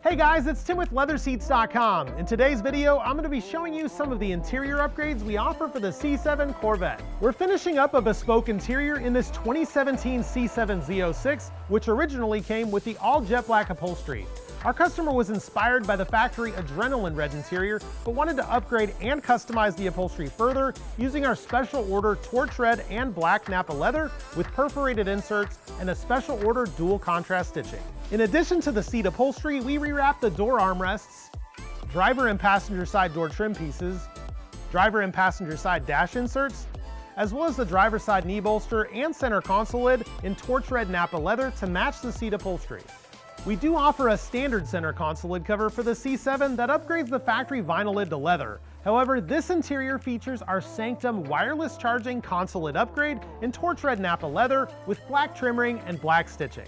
Hey guys, it's Tim with LeatherSeats.com. In today's video, I'm going to be showing you some of the interior upgrades we offer for the C7 Corvette. We're finishing up a bespoke interior in this 2017 C7 Z06, which originally came with the all jet black upholstery. Our customer was inspired by the factory adrenaline red interior, but wanted to upgrade and customize the upholstery further using our special order torch red and black Napa leather with perforated inserts and a special order dual contrast stitching. In addition to the seat upholstery, we rewrapped the door armrests, driver and passenger side door trim pieces, driver and passenger side dash inserts, as well as the driver's side knee bolster and center console lid in torch red Napa leather to match the seat upholstery. We do offer a standard center console lid cover for the C7 that upgrades the factory vinyl lid to leather. However, this interior features our Sanctum wireless charging console lid upgrade in torch red Napa leather with black trim ring and black stitching.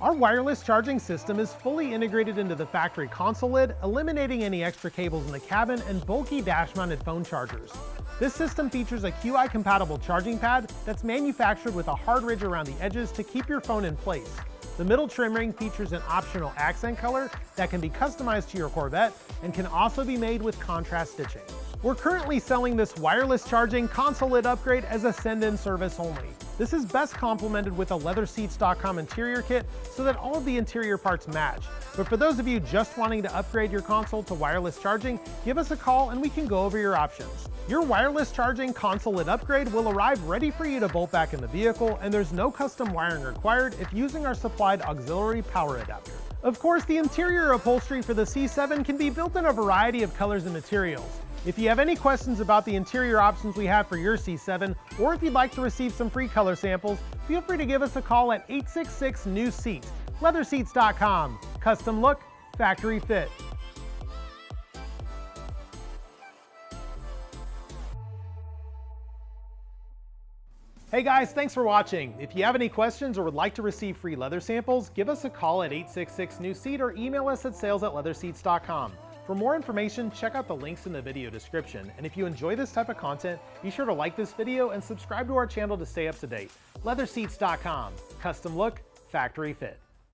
Our wireless charging system is fully integrated into the factory console lid, eliminating any extra cables in the cabin and bulky dash-mounted phone chargers. This system features a QI-compatible charging pad that's manufactured with a hard ridge around the edges to keep your phone in place. The middle trim ring features an optional accent color that can be customized to your Corvette and can also be made with contrast stitching. We're currently selling this wireless charging console lid upgrade as a send-in service only. This is best complemented with a LeatherSeats.com interior kit so that all of the interior parts match. But for those of you just wanting to upgrade your console to wireless charging, give us a call and we can go over your options. Your wireless charging console lid upgrade will arrive ready for you to bolt back in the vehicle, and there's no custom wiring required if using our supplied auxiliary power adapter. Of course, the interior upholstery for the C7 can be built in a variety of colors and materials. If you have any questions about the interior options we have for your C7, or if you'd like to receive some free color samples, feel free to give us a call at 866-NEW-SEAT. LeatherSeats.com. Custom look, factory fit. Hey guys, thanks for watching. If you have any questions or would like to receive free leather samples, give us a call at 866-NEW-SEAT or email us at sales@LeatherSeats.com. For more information, check out the links in the video description. And if you enjoy this type of content, be sure to like this video and subscribe to our channel to stay up to date. LeatherSeats.com. Custom look, factory fit.